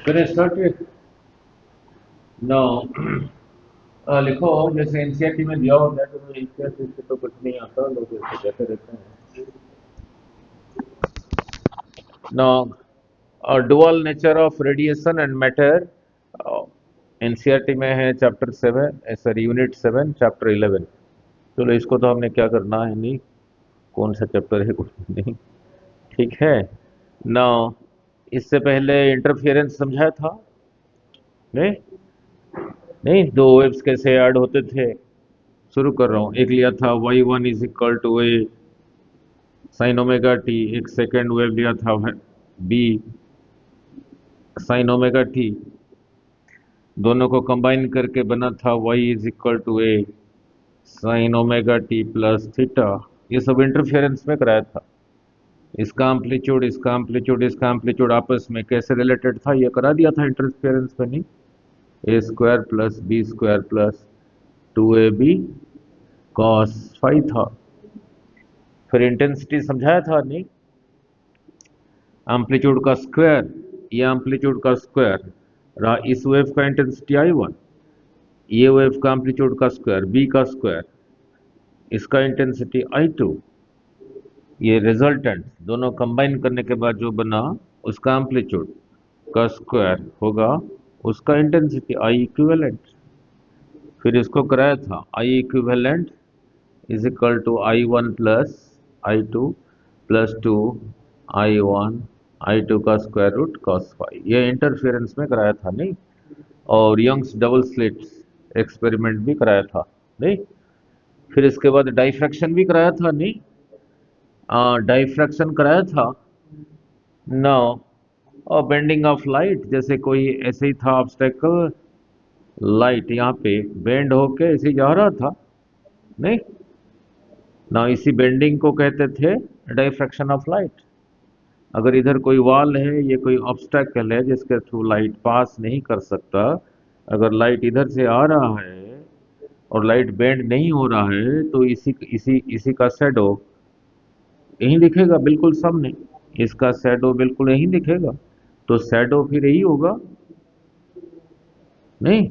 करें start. No. लिखो। जैसे एनसीईआरटी में दिया होता है तो इतिहास इससे तो कुछ नहीं आता, लोग इसको कहते रहते हैं। No. Dual nature of radiation and matter, NCERT में है चैप्टर 7, सॉरी यूनिट 7 चैप्टर 11। चलो इसको तो हमने क्या करना है, नहीं कौन सा चैप्टर है कुछ नहीं। ठीक है। ना, इससे पहले इंटरफेरेंस समझाया था। नहीं, नहीं दो वेव्स कैसे ऐड होते थे। शुरू कर रहा हूँ। एक लिया था y1 is equal to A sine omega T, एक सेकेंड वेव लिया था बी साइन ओमेगा टी, दोनों को कंबाइन करके बना था y is equal to A sine omega T plus theta. ये सब इंटरफेरेंस में कराया था। इसका एम्पलीट्यूड आपस में कैसे रिलेटेड था ये करा दिया था इंटरफेरेंस में, नहीं a square plus b square plus 2ab cos phi था। फिर इंटेंसिटी समझाया था, नहीं एम्पलीट्यूड का स्क्वायर, ये एम्पलीट्यूड का स्क्वायर रहा इस वेव का इंटेंसिटी I1, ये वेव का एम्पलीट्यूड का स्क्वायर बी का स्क्वायर, इसका इंटेंसिटी I2, ये रिजल्टेंट दोनों कंबाइन करने के बाद जो बना उसका एम्पलीट्यूड का स्क्वायर होगा उसका इंटेंसिटी I इक्विवेलेंट। फिर इसको कराया था I equivalent is equal to I1 plus I2 plus 2 I1 I2 का स्क्वायर रूट कॉस फाई। ये इंटरफेरेंस में कराया था, नहीं और यंग्स डबल स्लिट एक्सपेरिमेंट भी कराया था, नहीं। फिर इसके बाद डाइफ्रैक्शन भी कराया था, नहीं डाइफ्रैक्शन कराया था ना। और बेंडिंग ऑफ लाइट, जैसे कोई ऐसे ही था ऑब्स्टेकल, लाइट यहाँ पे बेंड होके ऐसे ही जा रहा था, नहीं ना, इसी बेंडिंग को कहते थे डाइफ्रैक्शन ऑफ लाइट। अगर इधर कोई वॉल है, ये कोई ऑब्स्टेकल है जिसके थ्रू लाइट पास नहीं कर सकता, अगर लाइट इधर से आ रहा है और लाइट बेंड नहीं हो रहा है तो इसी इसी इसी का शैडो यहीं दिखेगा बिल्कुल सामने, इसका शैडो बिल्कुल यहीं दिखेगा, तो शैडो फिर यही होगा, नहीं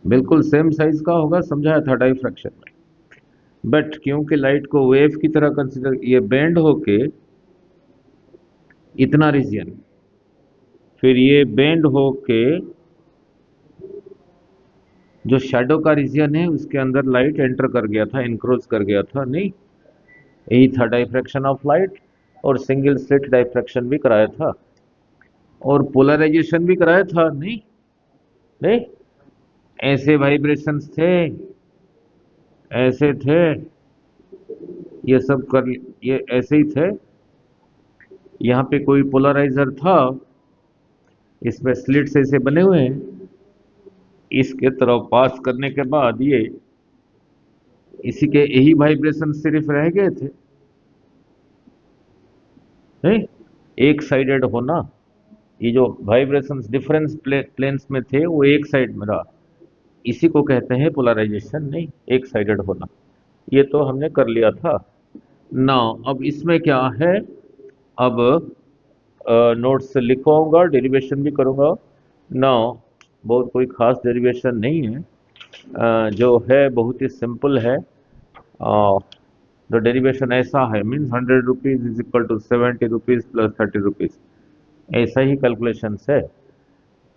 बिल्कुल सेम साइज का होगा, समझाया था डाइफ्रैक्शन में। बट क्योंकि लाइट को वेव की तरह कंसिडर, ये बेंड होके इतना रीजन, फिर ये बेंड होके जो शैडो का रीजन है उसके अंदर लाइट एंटर कर गया था, इनक्रोच कर गया था, नहीं यही था डाइफ्रैक्शन ऑफ लाइट। और सिंगल स्लिट डाइफ्रैक्शन भी कराया था और पोलराइजेशन भी कराया था, नहीं नहीं ऐसे वाइब्रेशंस थे, ऐसे थे, ये सब कर, ये ऐसे ही थे। यहाँ पे कोई पोलराइजर था, इसमें स्लिट्स ऐसे बने हुए हैं, इसके तरफ पास करने के बाद ये इसी के यही वाइब्रेशन सिर्फ रह गए थे, नहीं एक साइडेड होना, ये जो वाइब्रेशंस डिफरेंस प्लेन्स में थे वो एक साइड में रहा, इसी को कहते हैं पोलराइजेशन, नहीं एक साइडेड होना। ये तो हमने कर लिया था। नाउ अब इसमें क्या है, अब नोट्स लिखवाऊंगा, डेरिवेशन भी करूंगा। नाउ बहुत कोई खास डेरिवेशन नहीं है, जो है बहुत ही सिंपल है। द डेरिवेशन ऐसा है, means 100 rupees is equal to 70 rupees plus 30 rupees, ऐसा ही कैलकुलेशन है।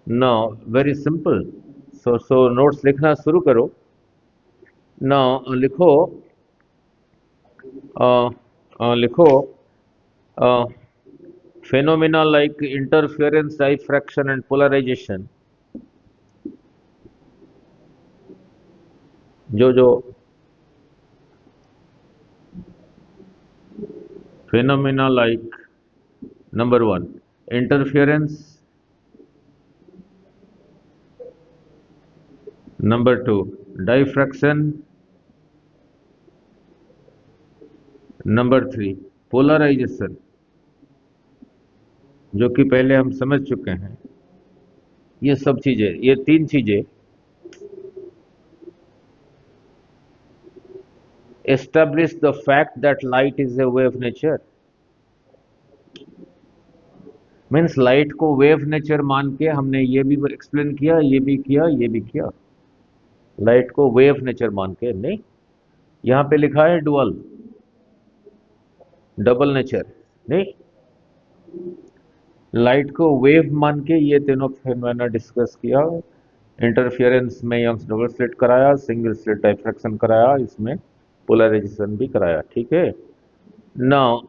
Now very simple. So notes लिखना शुरू करो। नाउ लिखो, लिखो phenomena like interference, diffraction and polarization, जो जो phenomena like number one interference, number two diffraction, number three polarization, जो कि पहले हम समझ चुके हैं। ये सब चीजें, ये तीन चीजें establish the fact that light is a wave nature, means light को वेव नेचर मान के हमने ये भी एक्सप्लेन किया, ये भी किया, ये भी किया। लाइट को वेव नेचर मान के नहीं, यहां पे लिखा है डुअल, डबल नेचर नहीं, लाइट को वेव मान के ये तीनों फिनोमेना डिस्कस किया। इंटरफियरेंस में यंग्स डबल स्लिट कराया, सिंगल स्लिट डायफ्रैक्शन कराया, इसमें पोलराइजेशन भी कराया। ठीक है। नाउ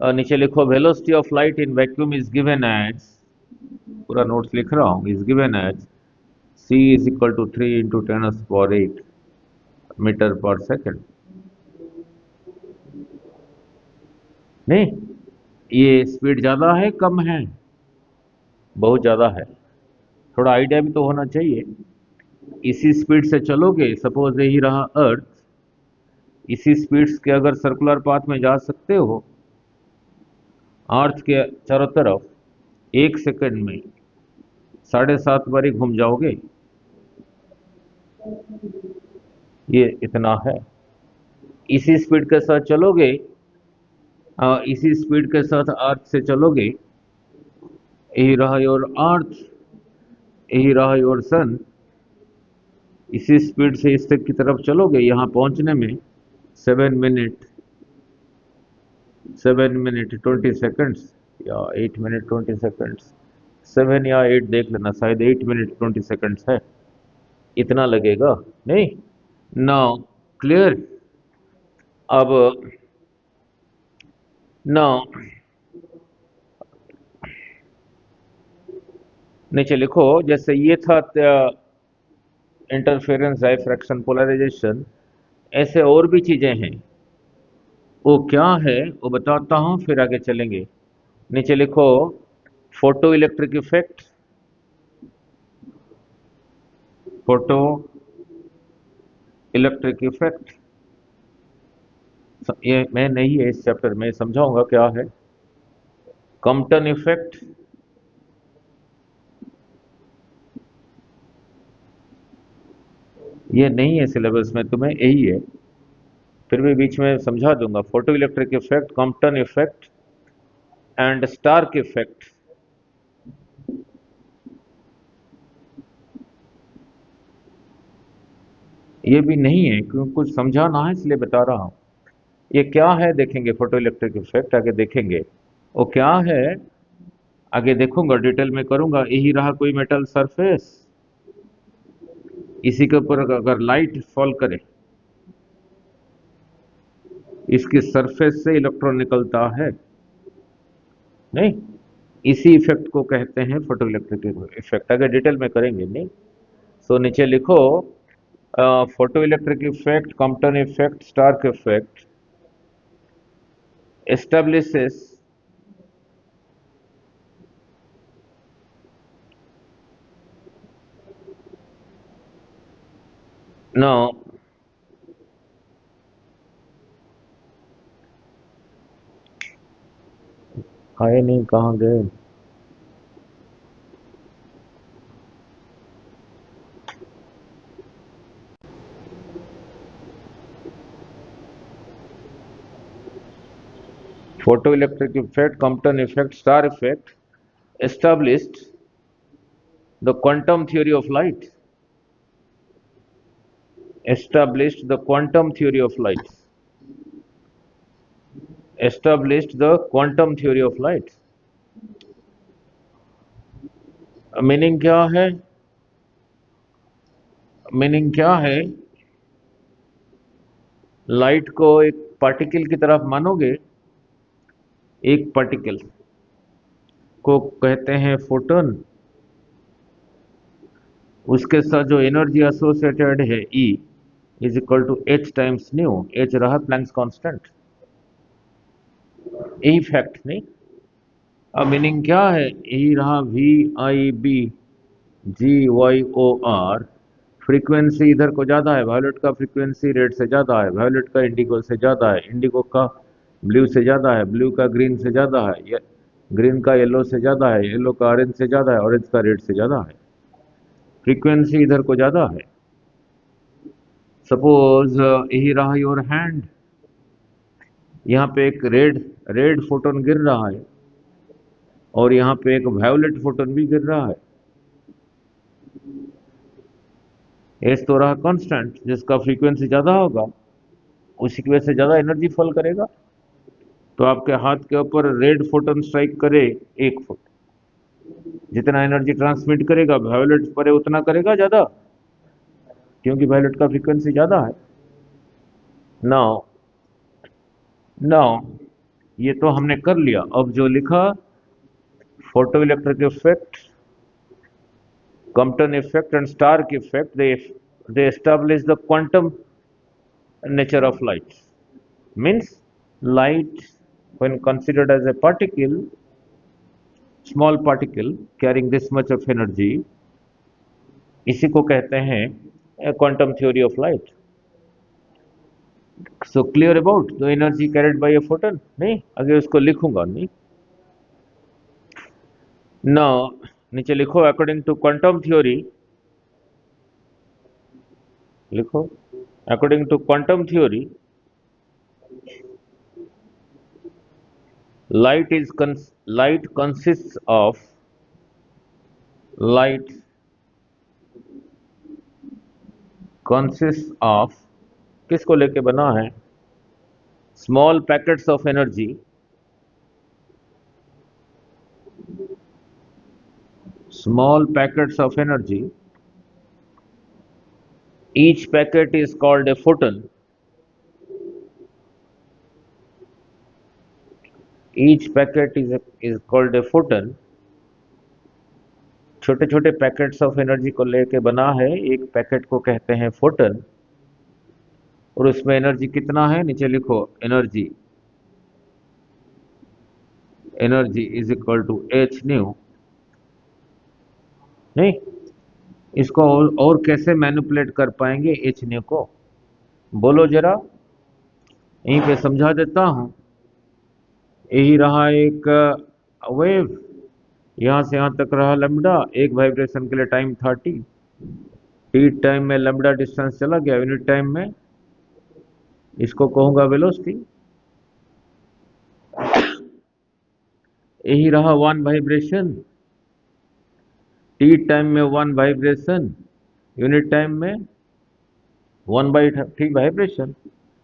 नीचे लिखो velocity of light in vacuum is given as, पूरा नोट्स लिख रहा हूँ, is given as c is equal to 3 into 10⁸ metre per second. नहीं, ये स्पीड ज़्यादा है कम है? बहुत ज़्यादा है। थोड़ा आइडिया भी तो होना चाहिए। इसी स्पीड से चलोगे, सपोज यही रहा अर्थ, इसी स्पीड के अगर सर्कुलर पाथ में जा सकते हो अर्थ के चारों तरफ, 1 सेकंड में 7.5 बारी घूम जाओगे। ये इतना है। इसी स्पीड के साथ चलोगे, इसी स्पीड के साथ अर्थ से चलोगे, यही रहा योर अर्थ, यही रहा योर सन, इसी स्पीड से इस तक की तरफ चलोगे, यहां पहुंचने में 7 मिनट 7 मिनट 20 सेकंड्स या 8 मिनट 20 सेकंड्स, 7 या 8 देख लेना, शायद 8 मिनट 20 सेकंड्स है, इतना लगेगा। नहीं, नाउ क्लियर। अब नाउ नीचे लिखो, जैसे ये था इंटरफेरेंस, डायफ्रैक्शन, पोलराइजेशन, ऐसे और भी चीजें हैं। वो क्या है वो बताता हूं, फिर आगे चलेंगे। नीचे लिखो photo electric effect, photo electric effect, ये मैं नहीं है इस चैप्टर में, समझाऊंगा क्या है। कॉम्पटन इफेक्ट, ये नहीं है सिलेबस में, तुम्हें यही है, फिर भी बीच में समझा दूंगा। Photo electric effect, Compton effect and Stark effect. ये भी नहीं है क्योंकि कुछ समझाना है इसलिए बता रहा हूं। ये क्या है देखेंगे, फोटो इलेक्ट्रिक इफेक्ट आगे देखेंगे। वो क्या है आगे देखूंगा, डिटेल में करूंगा। यही रहा कोई मेटल सरफेस, इसी के ऊपर अगर लाइट फॉल करे, इसकी सरफेस से इलेक्ट्रॉन निकलता है नहीं, इसी इफेक्ट को कहते हैं फोटो इलेक्ट्रिक इफेक्ट। आगे डिटेल में करेंगे नहीं। सो नीचे लिखो photo electric effect, Compton effect, Stark effect establishes now आए नहीं, कहाँ गए? Photoelectric effect, Compton effect, star effect established the quantum theory of light. Established the quantum theory of light. Established the quantum theory of light. Meaning क्या है? Meaning क्या है? Light को एक पार्टिकल की तरफ मानोगे, एक पार्टिकल को कहते हैं फोटोन, उसके साथ जो एनर्जी एसोसिएटेड है E is equal to H times nu, H रहा प्लैंक्स कांस्टेंट, यही फैक्ट नहीं। अब मीनिंग क्या है? यही रहा VIB GYOR, फ्रीक्वेंसी इधर को ज़्यादा है, वायोलेट का फ्रीक्वेंसी रेड से ज़्यादा है, वायोलेट का इंडिगो से ज़्यादा है, इंडिगो का ब्लू से ज़्यादा है, ब्लू का ग्रीन से ज़्यादा है, ग्रीन का येलो से ज़्यादा है, येलो का ऑरेंज से ज़्यादा है, ऑरेंज का रेड से ज़्यादा है, फ्रीक्वेंसी इधर को ज़्यादा है। सपोज यही रहा योर हैंड, यहाँ पे एक रेड रेड फोटोन गिर रहा है, और यहाँ पे एक वायोलेट फोटोन भी गिर रहा है। एच तो रहा कांस्टेंट, जिसका फ्रीक्वेंसी ज्यादा होगा उसी की वजह से ज्यादा एनर्जी फॉल करेगा। तो आपके हाथ के ऊपर रेड फोटोन स्ट्राइक करे 1 फुट, जितना एनर्जी ट्रांसमिट करेगा वायोलेट पर उतना करेगा ज्यादा, क्योंकि वायोलेट का फ्रीक्वेंसी ज्यादा है। नाउ नाउ ये तो हमने कर लिया। अब जो लिखा photo electric effect, Compton effect and Stark effect, they establish the quantum nature of light. Means light, when considered as a particle, small particle carrying this much of energy, इसी को कहते हैं quantum theory of light. So clear about the energy carried by a photon? नहीं, आगे उसको लिखूंगा नहीं। Now नीचे लिखो according to quantum theory, लिखो according to quantum theory, light consists of light consists of किसको लेके बना है? Small packets of energy, small packets of energy, each packet is called a photon, each packet is called a photon। छोटे छोटे packets of energy को लेके बना है, एक पैकेट को कहते हैं फोटन। और उसमें एनर्जी कितना है नीचे लिखो, energy energy is equal to H nu. नहीं, इसको और कैसे मैनिपुलेट कर पाएंगे एच न्यू को, बोलो जरा, यहीं पे समझा देता हूं। यही रहा एक वेव, यहां से यहां तक रहा लैम्बडा, एक वाइब्रेशन के लिए टाइम था टी, टी टाइम में लैम्बडा डिस्टेंस चला गया, यूनिट टाइम में इसको कहूंगा वेलोसिटी। यही रहा वन वाइब्रेशन, टी टाइम में वन वाइब्रेशन, यूनिट टाइम में 1/t वाइब्रेशन,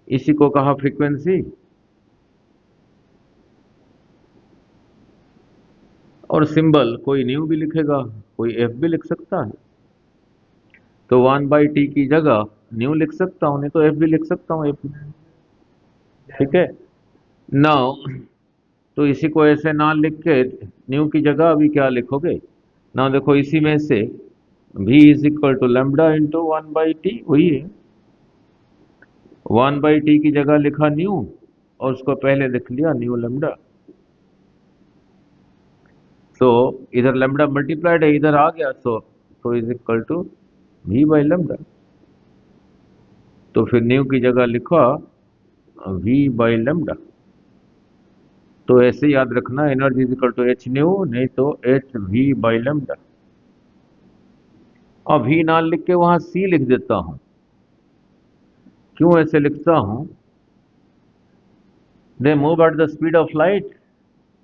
इसी को कहा फ्रीक्वेंसी। और सिंबल कोई न्यू भी लिखेगा, कोई एफ भी लिख सकता है, तो 1/t की जगह न्यू लिख सकता हूं, नहीं तो एफ भी लिख सकता हूं, एफ। ठीक है। नाउ तो इसी को ऐसे ना लिख के न्यू की जगह अभी क्या लिखोगे ना, देखो इसी में से v is equal to lambda into 1/t, वही है। 1/t की जगह लिखा न्यू और उसको पहले लिख लिया न्यू लैम्बडा। तो इधर लैम्बडा मल्टीप्लाइड है, इधर आ गया, तो is equal to v by lambda. तो फिर न्यू की जगह लिखा v बाई लैम्बडा। तो ऐसे याद रखना, energy is equal to H nu, नहीं तो एच वी बाई लैम्बडा। अब v ना लिख के वहां c लिख देता हूं। क्यों ऐसे लिखता हूं? They move at the speed of light,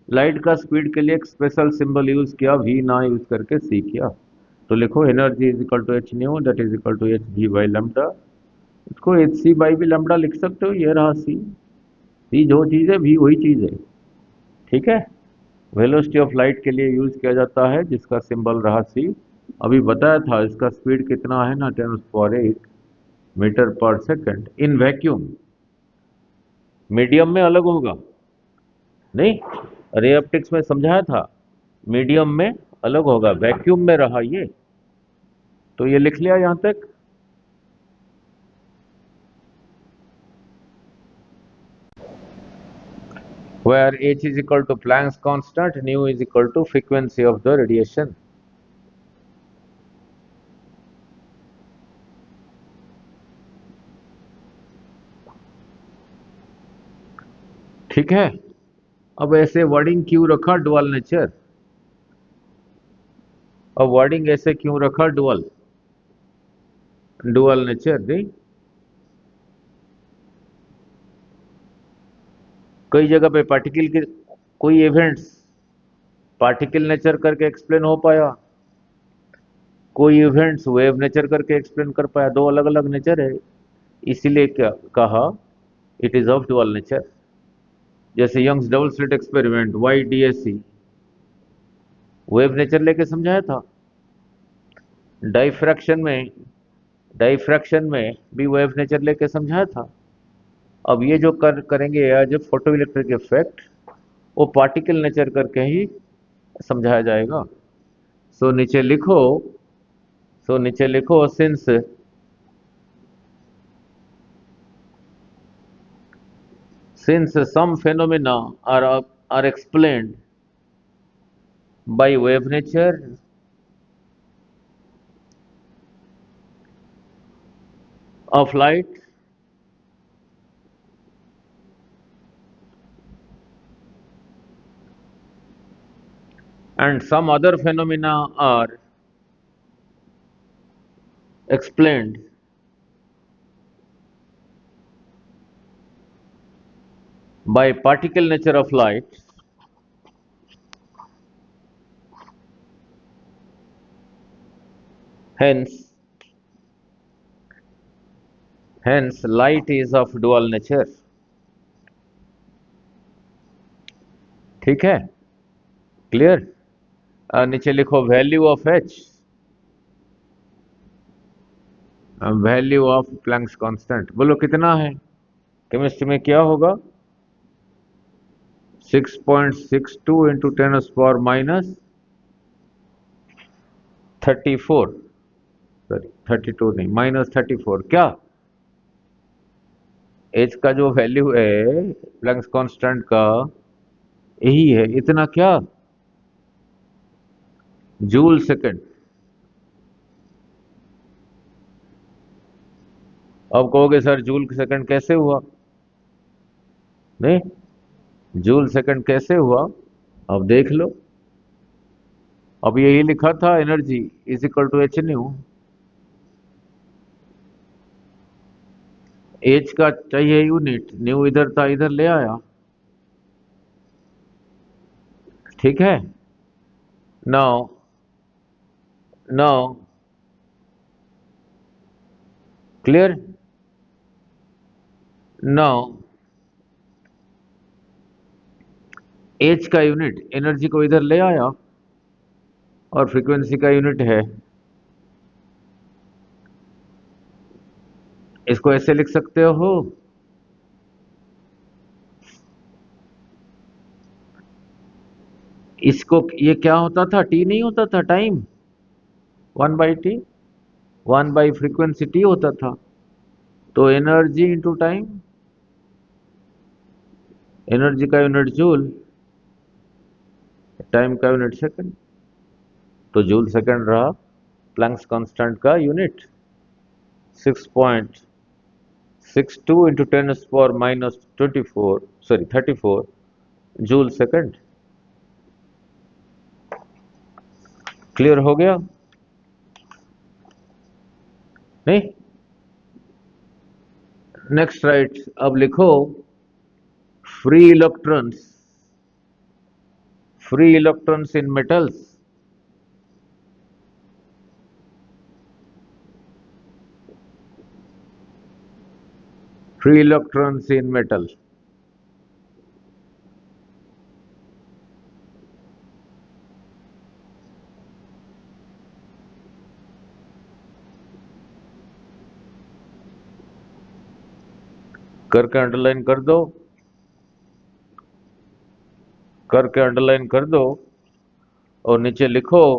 light का स्पीड के लिए एक स्पेशल सिंबल यूज किया, v ना यूज करके c किया। तो लिखो energy is equal to H nu that is equal to H G by lambda. इसको एच सी बाई भी लैम्बडा लिख सकते हो, ये रहा सी जो चीज है भी वही चीज है। ठीक है। वेलोसिटी ऑफ लाइट के लिए यूज किया जाता है, जिसका सिंबल रहा सी। अभी बताया था इसका स्पीड कितना है ना, 10⁸ मीटर पर सेकंड इन वैक्यूम। मीडियम में अलग होगा, नहीं, रे ऑप्टिक्स में समझाया था, मीडियम में अलग होगा, वैक्यूम में रहा ये। तो ये लिख लिया यहां तक। where h is equal to Planck's constant, nu is equal to frequency of the radiation। ठीक है। अब ऐसे वर्डिंग क्यों रखा डुअल नेचर? अब वर्डिंग ऐसे क्यों रखा डुअल, डुअल नेचर? नहीं, कई जगह पे पार्टिकल के कोई इवेंट्स पार्टिकल नेचर करके एक्सप्लेन हो पाया, कोई इवेंट्स वेव नेचर करके एक्सप्लेन कर पाया। दो अलग अलग नेचर है, इसीलिए क्या कहा, it is of dual nature. जैसे Young's double slit experiment YDSC wave nature लेके समझाया था। डाइफ्रैक्शन में भी वेव नेचर लेके समझाया था। अब ये जो करेंगे as a photo electric effect, वो पार्टिकल नेचर करके ही समझाया जाएगा। सो नीचे लिखो, since some phenomena are explained by wave nature, of light, and some other phenomena are explained by particle nature of light, hence light is of dual nature। ठीक है, clear. नीचे लिखो value of H, value of Planck's constant. बोलो कितना है, chemistry में क्या होगा, 6.62 इंटू 10⁻34, सॉरी 32 नहीं, -34। क्या एच का जो वैल्यू है प्लैंक्स कांस्टेंट का, यही है, इतना क्या, जूल सेकंड। अब कहोगे सर जूल सेकंड कैसे हुआ, नहीं, जूल सेकंड कैसे हुआ, अब देख लो। अब यही लिखा था, energy is equal to H nu. H का चाहिए यूनिट, न्यू इधर था, इधर ले आया। ठीक है, now now clear. Now H का यूनिट एनर्जी को इधर ले आया, और फ्रीक्वेंसी का यूनिट है, इसको ऐसे लिख सकते हो, इसको, ये क्या होता था, टी नहीं होता था, टाइम 1/T, 1/फ्रीक्वेंसी टी होता था। तो एनर्जी इंटू टाइम, एनर्जी का यूनिट जूल, टाइम का यूनिट सेकंड, तो जूल सेकंड रहा प्लैंक्स कांस्टेंट का unit. 6.62 into 10⁻24, sorry 34 joule second. Clear हो गया, नहीं। नेक्स्ट राइट, अब लिखो free electrons, in metals, free electrons in metal. करके अंडरलाइन कर दो, और नीचे लिखो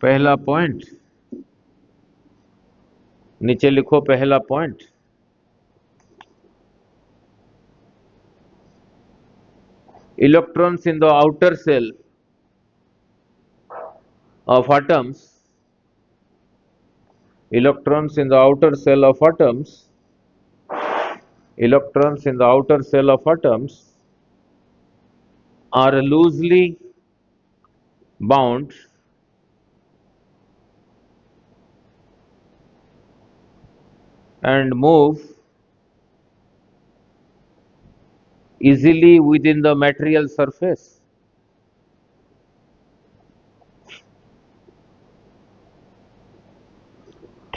पहला point, electrons in the outer shell of atoms, electrons in the outer cell of atoms are loosely bound and move easily within the material surface.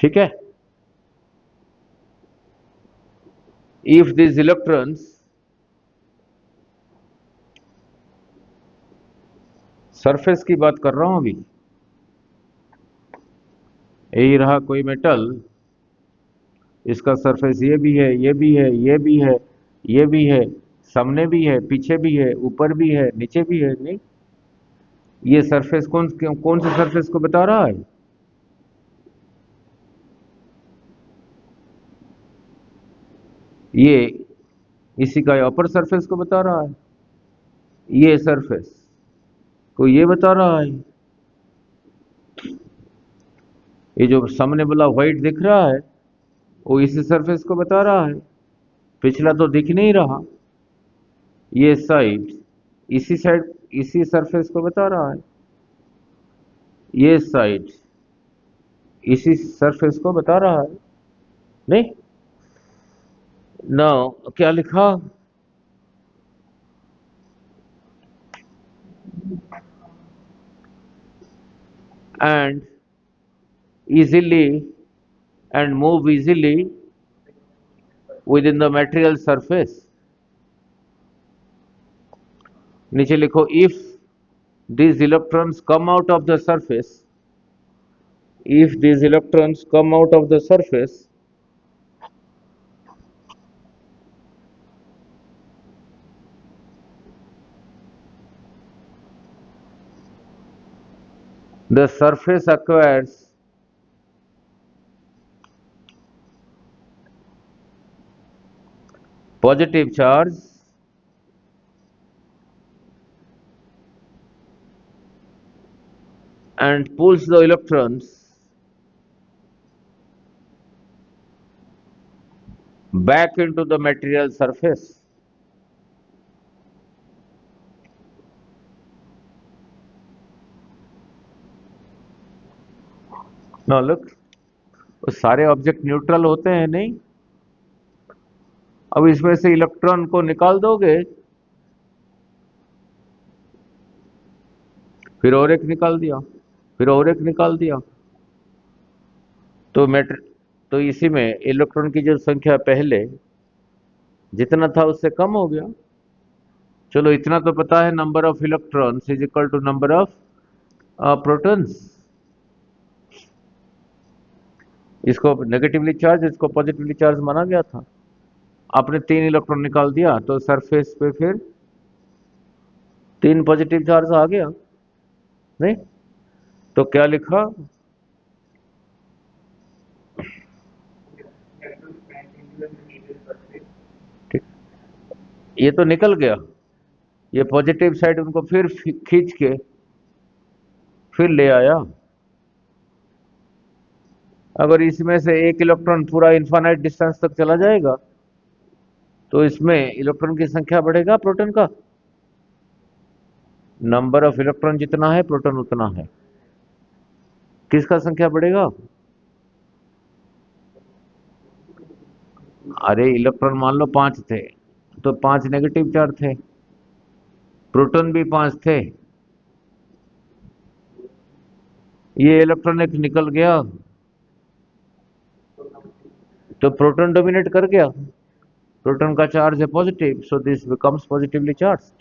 ठीक है। If this electrons surface की बात कर रहा हूं अभी, यही रहा कोई मेटल, इसका सरफेस ये भी है, ये भी है, ये भी है, ये भी है, सामने भी है, पीछे भी है, ऊपर भी है, नीचे भी है, नहीं, ये सरफेस कौन कौन से सरफेस को बता रहा है? ये इसी का अपर सरफेस को बता रहा है, ये सरफेस को ये बता रहा है। ये जो सामने वाला व्हाइट दिख रहा है वो इसी सरफेस को बता रहा है, पिछला तो दिख नहीं रहा। ये साइड इसी सरफेस को बता रहा है, ये साइड इसी सरफेस को बता रहा है, नहीं। नाउ क्या लिखा? and easily and move easily within the material surface। नीचे लिखो if these electrons come out of the surface, if these electrons come out of the surface, the surface acquires positive charge and pulls the electrons back into the material surface। now look, सारे object neutral होते हैं, नहीं। अब इसमें से electron को निकाल दोगे, फिर और एक निकाल दिया, फिर और एक निकाल दिया, तो तो इसी में इलेक्ट्रॉन की जो संख्या पहले जितना था उससे कम हो गया। चलो इतना तो पता है, number of electrons is equal to number of protons. इसको नेगेटिवली चार्ज, इसको पॉजिटिवली चार्ज माना गया था। आपने 3 इलेक्ट्रॉन निकाल दिया तो सरफेस पे फिर 3 पॉजिटिव चार्ज आ गया, नहीं। तो क्या लिखा? ठीक, ये तो निकल गया, ये पॉजिटिव साइड उनको फिर खींच के फिर ले आया। अगर इसमें से एक इलेक्ट्रॉन पूरा इन्फानाइट डिस्टेंस तक चला जाएगा तो इसमें इलेक्ट्रॉन की संख्या बढ़ेगा, प्रोटॉन का नंबर ऑफ इलेक्ट्रॉन जितना है प्रोटॉन उतना है, किसका संख्या बढ़ेगा? अरे इलेक्ट्रॉन मान लो 5 थे तो 5 नेगेटिव चार्ज थे, प्रोटॉन भी 5 थे, ये इलेक्ट्रॉन एक निकल गया तो प्रोटॉन डोमिनेट कर गया, प्रोटॉन का चार्ज है positive, so this becomes positively charge.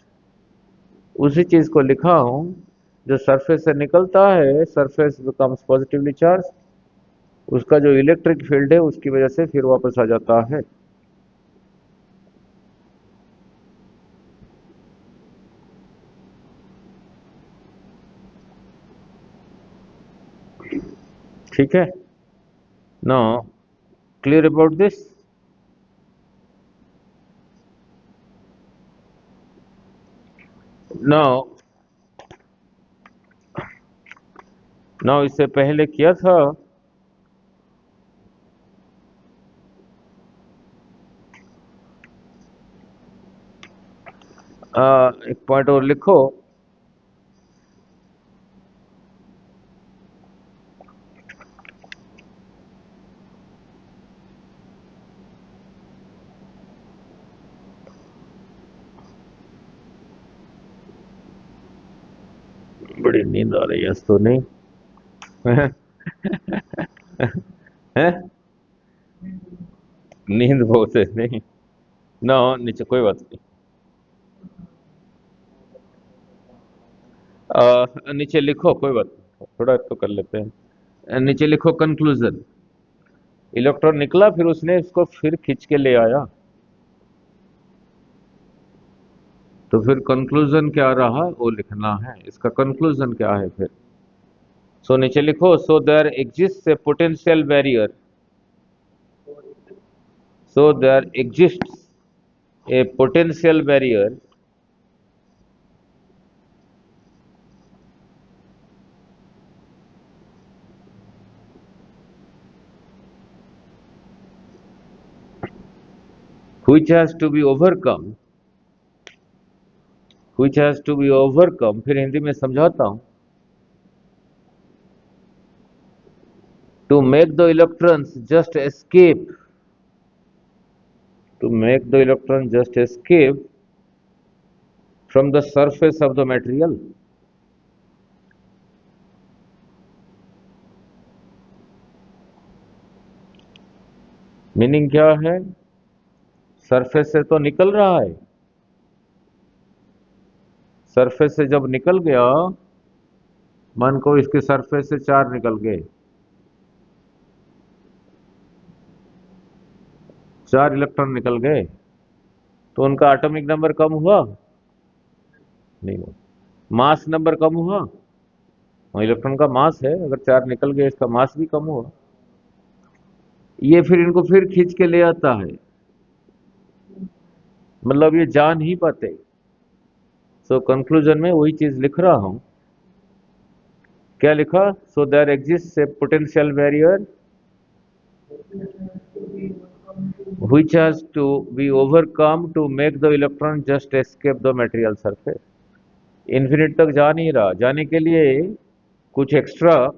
उसी चीज को लिखा हूं, जो सरफेस से निकलता है सरफेस बिकम्स पॉजिटिवली चार्ज, उसका जो इलेक्ट्रिक फील्ड है उसकी वजह से फिर वापस आ जाता है। ठीक है, now clear about this? Now now इससे पहले किया था, एक पॉइंट और लिखो, बड़ी नींद आ रही है तो नहीं। है? नींद बहुत है, नहीं ना हो नीचे, कोई बात नहीं। नीचे लिखो, कोई बात नहीं, थोड़ा तो कर लेते हैं। नीचे लिखो कंक्लूजन। इलेक्ट्रॉन निकला, फिर उसने इसको फिर खींच के ले आया, तो फिर कंक्लूजन क्या रहा वो लिखना है। इसका कंक्लूजन क्या है फिर? सो नीचे लिखो, so there exist a potential barrier, so there exist a potential barrier which has to be overcome, which has to be overcome, फिर हिंदी में समझाता हूं। To make the electrons just escape, to make the electron just escape from the surface of the material। Meaning क्या है? Surface से तो निकल रहा है, सरफेस से जब निकल गया, मान को इसके सरफेस से चार निकल गए, चार इलेक्ट्रॉन निकल गए, तो उनका एटॉमिक नंबर कम हुआ? नहीं हुआ। मास नंबर कम हुआ? हाँ, इलेक्ट्रॉन का मास है, अगर चार निकल गए इसका मास भी कम हुआ। ये फिर इनको फिर खींच के ले आता है, मतलब ये जा नहीं पाते। सो कंक्लूजन में वही चीज लिख रहा हूं। क्या लिखा? So there exist a potential barrier which has to be overcome to make the electron just escape the material surface। Infinite तक जा नहीं रहा, जाने के लिए कुछ एक्स्ट्रा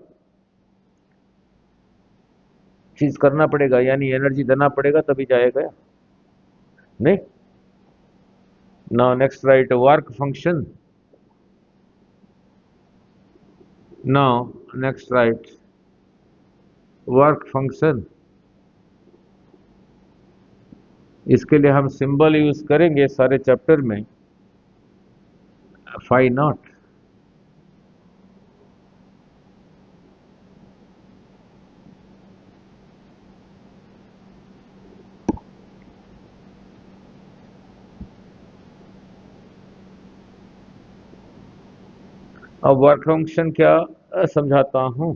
चीज करना पड़ेगा, यानी एनर्जी देना पड़ेगा, तभी जाएगा। नहीं। Now next right work function. Now next right work function. इसके लिए हम सिंबल यूज करेंगे सारे चैप्टर में, फाई नॉट। अब वर्क फंक्शन क्या समझाता हूं।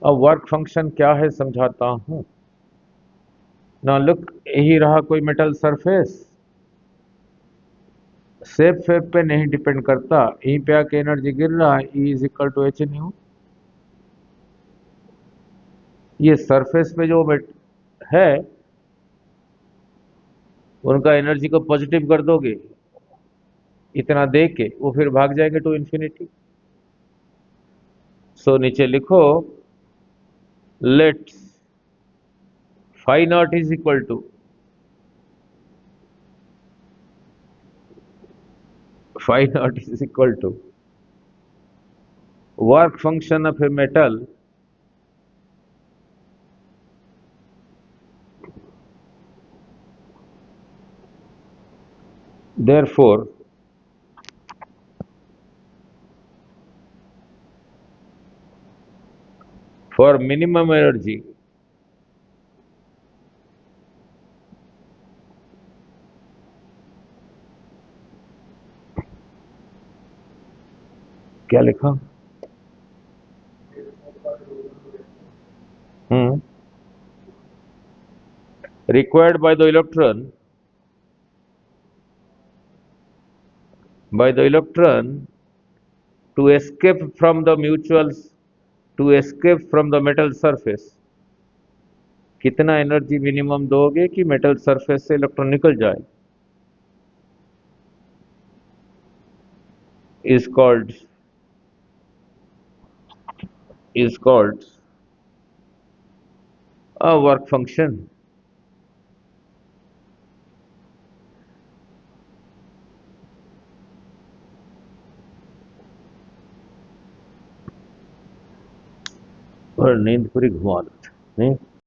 अब वर्क फंक्शन क्या है समझाता हूं। ना लुक, यही रहा कोई मेटल सरफेस, शेप फेप पे नहीं डिपेंड करता, यहीं पे आके एनर्जी गिर रहा है, E is equal to H nu. ये सरफेस पे जो है, उनका एनर्जी को पॉजिटिव कर दोगे, इतना दे के वो फिर भाग जाएंगे टू इन्फिनिटी। सो नीचे लिखो, let phi naught is equal to, phi naught is equal to work function of a metal therefore for minimum energy क्या लिखा? required by the electron to escape from the mutuals, to escape from the metal surface। कितना energy minimum दोगे कि metal surface से electron निकल जाए? is called is called a work function। और नींद पूरी घुमा देते नहीं।